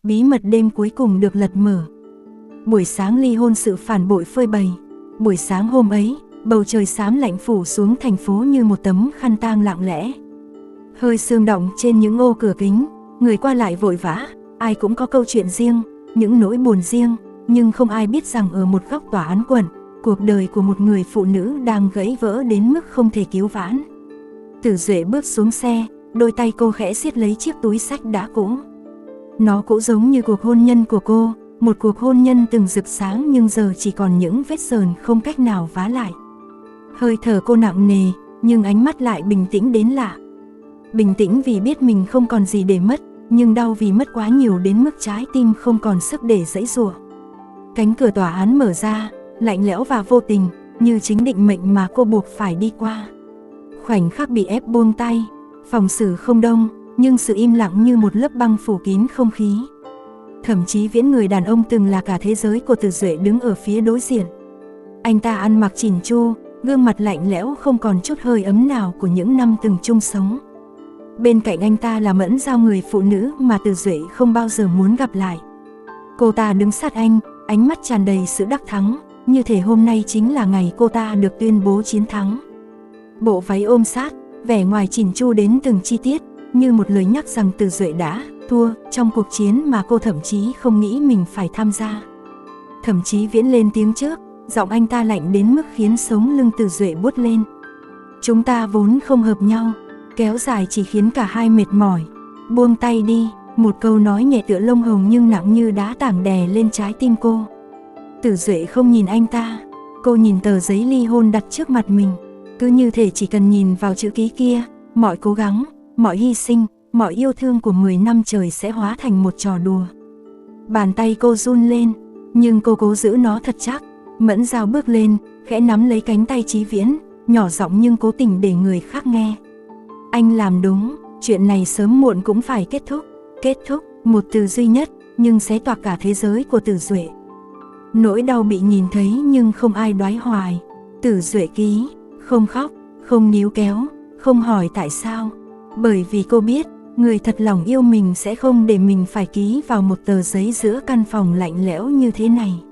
bí mật đêm cuối cùng được lật mở. Buổi sáng ly hôn sự phản bội phơi bày. Buổi sáng hôm ấy, bầu trời xám lạnh phủ xuống thành phố như một tấm khăn tang lặng lẽ. Hơi sương đọng trên những ô cửa kính, người qua lại vội vã, ai cũng có câu chuyện riêng, những nỗi buồn riêng, nhưng không ai biết rằng ở một góc tòa án quận, cuộc đời của một người phụ nữ đang gãy vỡ đến mức không thể cứu vãn. Tử Duệ bước xuống xe, đôi tay cô khẽ siết lấy chiếc túi xách đã cũ. Nó cũng giống như cuộc hôn nhân của cô, một cuộc hôn nhân từng rực sáng nhưng giờ chỉ còn những vết sờn không cách nào vá lại. Hơi thở cô nặng nề, nhưng ánh mắt lại bình tĩnh đến lạ. Bình tĩnh vì biết mình không còn gì để mất, nhưng đau vì mất quá nhiều đến mức trái tim không còn sức để giãy giụa. Cánh cửa tòa án mở ra, lạnh lẽo và vô tình, như chính định mệnh mà cô buộc phải đi qua. Khoảnh khắc bị ép buông tay, phòng xử không đông, nhưng sự im lặng như một lớp băng phủ kín không khí. Thậm chí Viễn, người đàn ông từng là cả thế giới của Tử Duệ, đứng ở phía đối diện. Anh ta ăn mặc chỉn chu, gương mặt lạnh lẽo không còn chút hơi ấm nào của những năm từng chung sống. Bên cạnh anh ta là Mẫn Giao, người phụ nữ mà Tử Duệ không bao giờ muốn gặp lại. Cô ta đứng sát anh, ánh mắt tràn đầy sự đắc thắng, như thể hôm nay chính là ngày cô ta được tuyên bố chiến thắng. Bộ váy ôm sát, vẻ ngoài chỉn chu đến từng chi tiết, như một lời nhắc rằng Tử Duệ đã thua trong cuộc chiến mà cô thậm chí không nghĩ mình phải tham gia. Thậm chí Viễn lên tiếng trước, giọng anh ta lạnh đến mức khiến sống lưng Tử Duệ buốt lên. Chúng ta vốn không hợp nhau, kéo dài chỉ khiến cả hai mệt mỏi. Buông tay đi, một câu nói nhẹ tựa lông hồng nhưng nặng như đá tảng đè lên trái tim cô. Tử Duệ không nhìn anh ta, cô nhìn tờ giấy ly hôn đặt trước mặt mình. Cứ như thể chỉ cần nhìn vào chữ ký kia, mọi cố gắng, mọi hy sinh, mọi yêu thương của 10 năm trời sẽ hóa thành một trò đùa. Bàn tay cô run lên, nhưng cô cố giữ nó thật chắc. Mẫn Giao bước lên, khẽ nắm lấy cánh tay Chí Viễn, nhỏ giọng nhưng cố tình để người khác nghe. Anh làm đúng, chuyện này sớm muộn cũng phải kết thúc. Kết thúc, một từ duy nhất, nhưng xé toạc cả thế giới của Tử Duệ. Nỗi đau bị nhìn thấy nhưng không ai đoái hoài. Tử Duệ ký, không khóc, không níu kéo, không hỏi tại sao. Bởi vì cô biết, người thật lòng yêu mình sẽ không để mình phải ký vào một tờ giấy giữa căn phòng lạnh lẽo như thế này.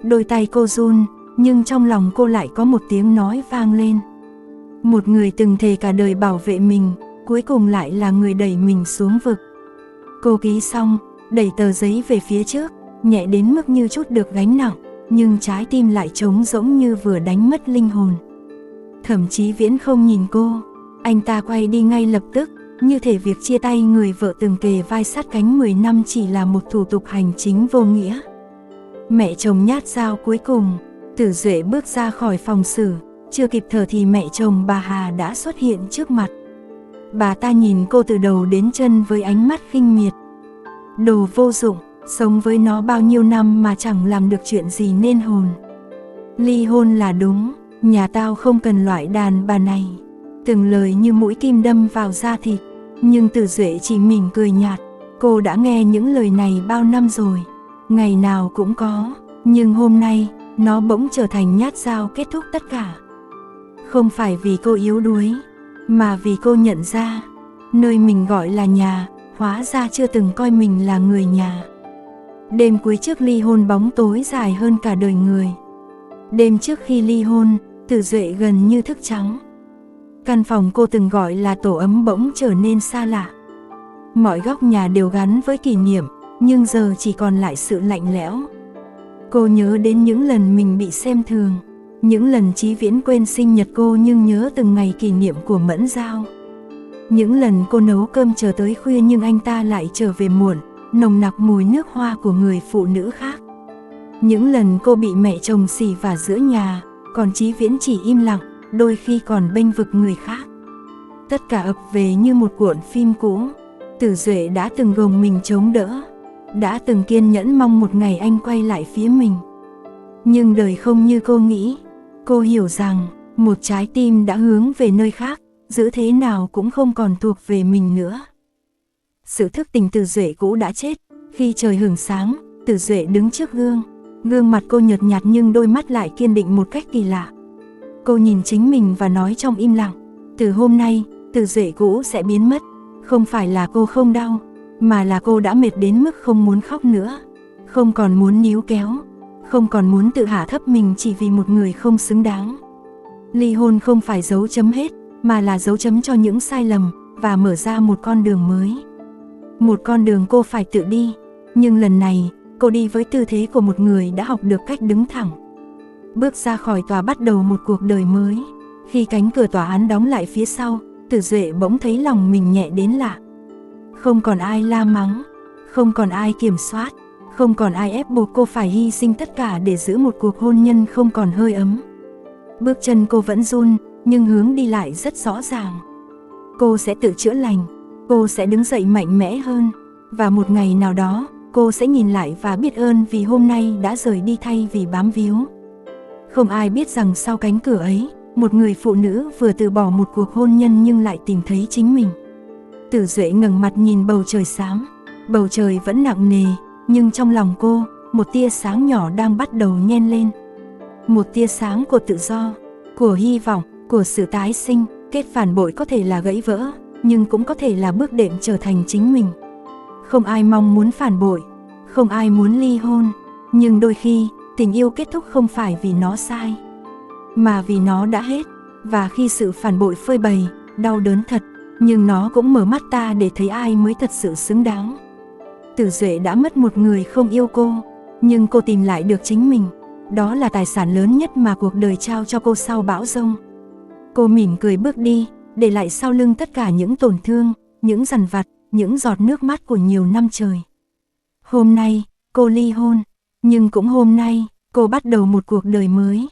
Đôi tay cô run, nhưng trong lòng cô lại có một tiếng nói vang lên. Một người từng thề cả đời bảo vệ mình, cuối cùng lại là người đẩy mình xuống vực. Cô ký xong, đẩy tờ giấy về phía trước, nhẹ đến mức như chút được gánh nặng, nhưng trái tim lại trống rỗng như vừa đánh mất linh hồn. Thậm chí Viễn không nhìn cô, anh ta quay đi ngay lập tức, như thể việc chia tay người vợ từng kề vai sát cánh 10 năm chỉ là một thủ tục hành chính vô nghĩa. Mẹ chồng nhát dao cuối cùng, Tử Duệ bước ra khỏi phòng xử, chưa kịp thở thì mẹ chồng bà Hà đã xuất hiện trước mặt. Bà ta nhìn cô từ đầu đến chân với ánh mắt khinh miệt. Đồ vô dụng, sống với nó bao nhiêu năm mà chẳng làm được chuyện gì nên hồn. Ly hôn là đúng, nhà tao không cần loại đàn bà này. Từng lời như mũi kim đâm vào da thịt, nhưng Tử Duệ chỉ mỉm cười nhạt. Cô đã nghe những lời này bao năm rồi, ngày nào cũng có, nhưng hôm nay nó bỗng trở thành nhát dao kết thúc tất cả. Không phải vì cô yếu đuối, mà vì cô nhận ra, nơi mình gọi là nhà, hóa ra chưa từng coi mình là người nhà. Đêm cuối trước ly hôn bóng tối dài hơn cả đời người. Đêm trước khi ly hôn, Tử Duệ gần như thức trắng. Căn phòng cô từng gọi là tổ ấm bỗng trở nên xa lạ. Mọi góc nhà đều gắn với kỷ niệm, nhưng giờ chỉ còn lại sự lạnh lẽo. Cô nhớ đến những lần mình bị xem thường, những lần Chí Viễn quên sinh nhật cô nhưng nhớ từng ngày kỷ niệm của Mẫn Giao. Những lần cô nấu cơm chờ tới khuya nhưng anh ta lại trở về muộn, nồng nặc mùi nước hoa của người phụ nữ khác. Những lần cô bị mẹ chồng xỉ vả giữa nhà, còn Chí Viễn chỉ im lặng, đôi khi còn bênh vực người khác. Tất cả ập về như một cuộn phim cũ. Tử Duệ đã từng gồng mình chống đỡ, đã từng kiên nhẫn mong một ngày anh quay lại phía mình. Nhưng đời không như cô nghĩ. Cô hiểu rằng, một trái tim đã hướng về nơi khác, giữ thế nào cũng không còn thuộc về mình nữa. Sự thức tỉnh Tử Duệ cũ đã chết. Khi trời hửng sáng, Tử Duệ đứng trước gương. Gương mặt cô nhợt nhạt nhưng đôi mắt lại kiên định một cách kỳ lạ. Cô nhìn chính mình và nói trong im lặng, từ hôm nay, Tử Duệ cũ sẽ biến mất. Không phải là cô không đau, mà là cô đã mệt đến mức không muốn khóc nữa, không còn muốn níu kéo, không còn muốn tự hạ thấp mình chỉ vì một người không xứng đáng. Ly hôn không phải dấu chấm hết, mà là dấu chấm cho những sai lầm và mở ra một con đường mới. Một con đường cô phải tự đi, nhưng lần này cô đi với tư thế của một người đã học được cách đứng thẳng. Bước ra khỏi tòa bắt đầu một cuộc đời mới. Khi cánh cửa tòa án đóng lại phía sau, Tử Duệ bỗng thấy lòng mình nhẹ đến lạ. Không còn ai la mắng, không còn ai kiểm soát, không còn ai ép buộc cô phải hy sinh tất cả để giữ một cuộc hôn nhân không còn hơi ấm. Bước chân cô vẫn run, nhưng hướng đi lại rất rõ ràng. Cô sẽ tự chữa lành, cô sẽ đứng dậy mạnh mẽ hơn, và một ngày nào đó, cô sẽ nhìn lại và biết ơn vì hôm nay đã rời đi thay vì bám víu. Không ai biết rằng sau cánh cửa ấy, một người phụ nữ vừa từ bỏ một cuộc hôn nhân nhưng lại tìm thấy chính mình. Tử Duệ ngẩng mặt nhìn bầu trời xám. Bầu trời vẫn nặng nề, nhưng trong lòng cô, một tia sáng nhỏ đang bắt đầu nhen lên. Một tia sáng của tự do, của hy vọng, của sự tái sinh. Kết phản bội có thể là gãy vỡ, nhưng cũng có thể là bước đệm trở thành chính mình. Không ai mong muốn phản bội, không ai muốn ly hôn, nhưng đôi khi, tình yêu kết thúc không phải vì nó sai, mà vì nó đã hết. Và khi sự phản bội phơi bày, đau đớn thật, nhưng nó cũng mở mắt ta để thấy ai mới thật sự xứng đáng. Tử Duệ đã mất một người không yêu cô, nhưng cô tìm lại được chính mình. Đó là tài sản lớn nhất mà cuộc đời trao cho cô sau bão giông. Cô mỉm cười bước đi, để lại sau lưng tất cả những tổn thương, những dằn vặt, những giọt nước mắt của nhiều năm trời. Hôm nay, cô ly hôn, nhưng cũng hôm nay, cô bắt đầu một cuộc đời mới.